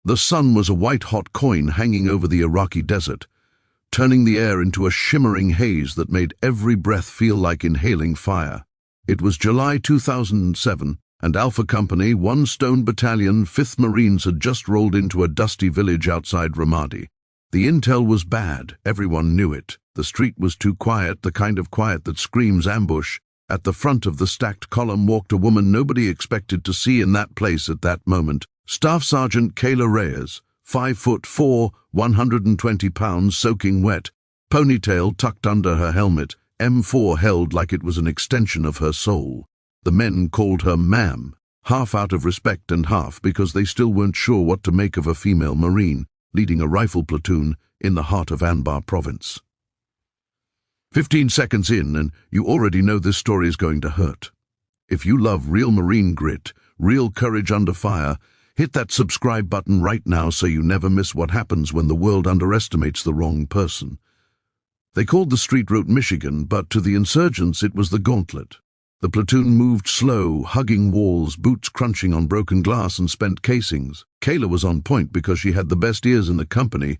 The sun was a white-hot coin hanging over the Iraqi desert, turning the air into a shimmering haze that made every breath feel like inhaling fire. It was July 2007, and Alpha Company, 1 Stone Battalion, 5th Marines had just rolled into a dusty village outside Ramadi. The intel was bad, everyone knew it. The street was too quiet, the kind of quiet that screams ambush. At the front of the stacked column walked a woman nobody expected to see in that place at that moment. Staff Sergeant Kayla Reyes, 5'4", 120 pounds, soaking wet, ponytail tucked under her helmet, M4 held like it was an extension of her soul. The men called her ma'am, half out of respect and half because they still weren't sure what to make of a female Marine leading a rifle platoon in the heart of Anbar province. 15 seconds in, and you already know this story is going to hurt. If you love real Marine grit, real courage under fire, hit that subscribe button right now so you never miss what happens when the world underestimates the wrong person. They called the street route Michigan, but to the insurgents it was the Gauntlet. The platoon moved slow, hugging walls, boots crunching on broken glass and spent casings. Kayla was on point because she had the best ears in the company.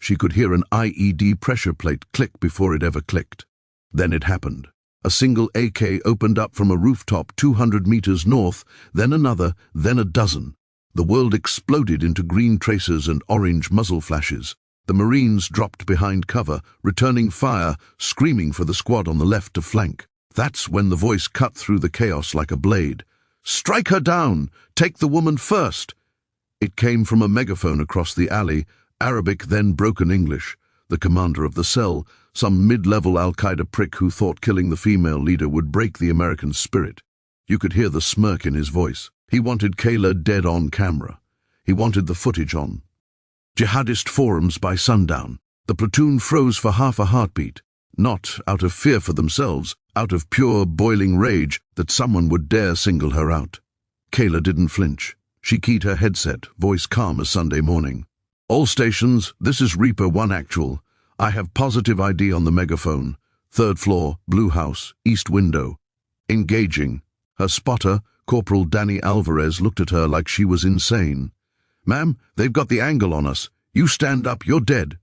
She could hear an IED pressure plate click before it ever clicked. Then it happened. A single AK opened up from a rooftop 200 meters north, then another, then a dozen. The world exploded into green tracers and orange muzzle flashes. The Marines dropped behind cover, returning fire, screaming for the squad on the left to flank. That's when the voice cut through the chaos like a blade. "Strike her down! Take the woman first!" It came from a megaphone across the alley, Arabic then broken English. The commander of the cell, some mid-level Al-Qaeda prick who thought killing the female leader would break the American spirit. You could hear the smirk in his voice. He wanted Kayla dead on camera. He wanted the footage on jihadist forums by sundown. The platoon froze for half a heartbeat, not out of fear for themselves, out of pure boiling rage that someone would dare single her out. Kayla didn't flinch. She keyed her headset, voice calm as Sunday morning. "All stations, this is Reaper 1 Actual. I have positive ID on the megaphone. 3rd floor, blue house, east window. Engaging." Her spotter, Corporal Danny Alvarez, looked at her like she was insane. "Ma'am, they've got the angle on us. You stand up, you're dead."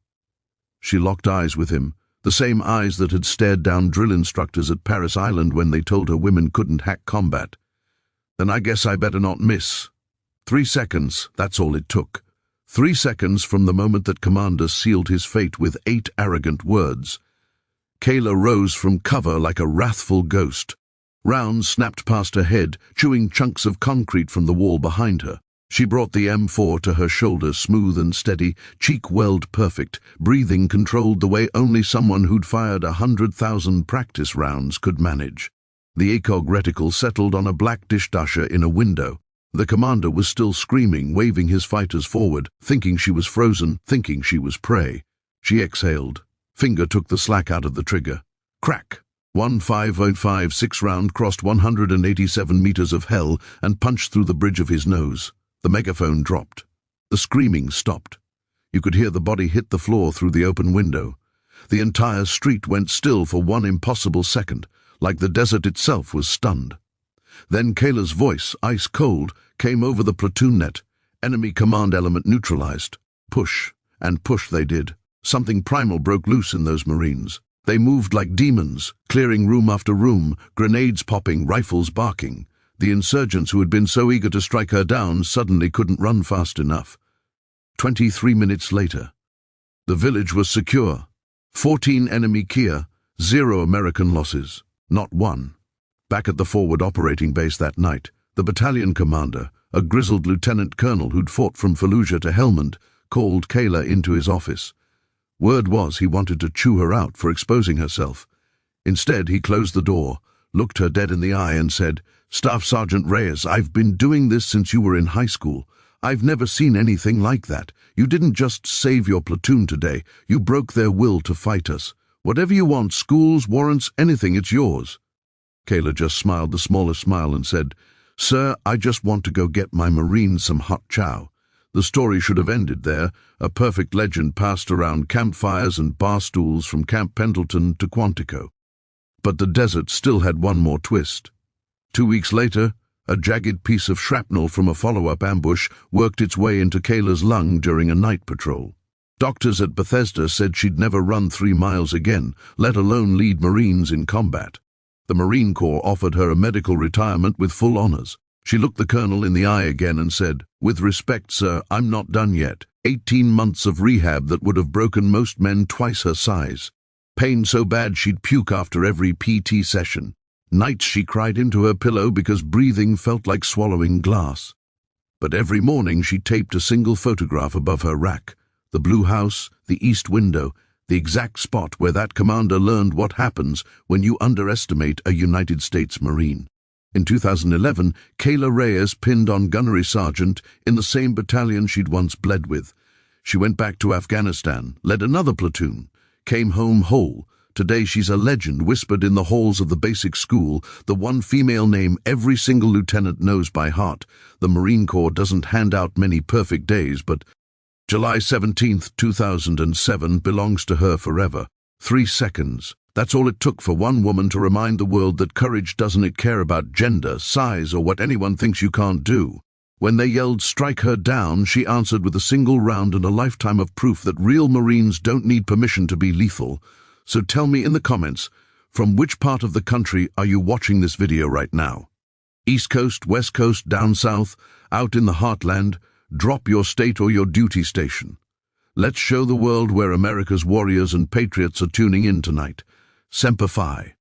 She locked eyes with him, the same eyes that had stared down drill instructors at Paris Island when they told her women couldn't hack combat. "Then I guess I better not miss." 3 seconds, that's all it took. 3 seconds from the moment that Commander sealed his fate with 8 arrogant words. Kayla rose from cover like a wrathful ghost. Rounds snapped past her head, chewing chunks of concrete from the wall behind her. She brought the M4 to her shoulder, smooth and steady, cheek weld perfect, breathing controlled the way only someone who'd fired 100,000 practice rounds could manage. The ACOG reticle settled on a black dishwasher in a window. The commander was still screaming, waving his fighters forward, thinking she was frozen, thinking she was prey. She exhaled. Finger took the slack out of the trigger. Crack! 1.505 round crossed 187 meters of hell and punched through the bridge of his nose. The megaphone dropped. The screaming stopped. You could hear the body hit the floor through the open window. The entire street went still for one impossible second, like the desert itself was stunned. Then Kayla's voice, ice cold, came over the platoon net. Enemy command element neutralized. Push, and push they did. Something primal broke loose in those Marines. They moved like demons, clearing room after room, grenades popping, rifles barking. The insurgents who had been so eager to strike her down suddenly couldn't run fast enough. 23 minutes later. The village was secure. 14 enemy Kia, 0 American losses, not one. Back at the forward operating base that night, the battalion commander, a grizzled lieutenant colonel who'd fought from Fallujah to Helmand, called Kayla into his office. Word was he wanted to chew her out for exposing herself. Instead, he closed the door, looked her dead in the eye and said, "Staff Sergeant Reyes, I've been doing this since you were in high school. I've never seen anything like that. You didn't just save your platoon today. You broke their will to fight us. Whatever you want, schools, warrants, anything, it's yours." Kayla just smiled the smallest smile and said, "Sir, I just want to go get my Marines some hot chow." The story should have ended there, a perfect legend passed around campfires and bar stools from Camp Pendleton to Quantico. But the desert still had one more twist. 2 weeks later, A jagged piece of shrapnel from a follow-up ambush worked its way into Kayla's lung during a night patrol. Doctors at Bethesda said she'd never run 3 miles again, let alone lead Marines in combat. The Marine Corps offered her a medical retirement with full honors. She looked the colonel in the eye again and said, "With respect, sir, I'm not done yet. 18 months of rehab that would have broken most men twice her size. Pain so bad she'd puke after every PT session. Nights she cried into her pillow because breathing felt like swallowing glass. But every morning she taped a single photograph above her rack. The blue house, the east window, the exact spot where that commander learned what happens when you underestimate a United States Marine." In 2011, Kayla Reyes pinned on gunnery sergeant in the same battalion she'd once bled with. She went back to Afghanistan, led another platoon, came home whole. Today she's a legend whispered in the halls of the basic school, the one female name every single lieutenant knows by heart. The Marine Corps doesn't hand out many perfect days, but July 17th, 2007 belongs to her forever. 3 seconds. That's all it took for one woman to remind the world that courage doesn't care about gender, size, or what anyone thinks you can't do. When they yelled, "Strike her down," she answered with a single round and a lifetime of proof that real Marines don't need permission to be lethal. So tell me in the comments, from which part of the country are you watching this video right now? East Coast, West Coast, down south, out in the heartland? Drop your state or your duty station. Let's show the world where America's warriors and patriots are tuning in tonight. Semper Fi.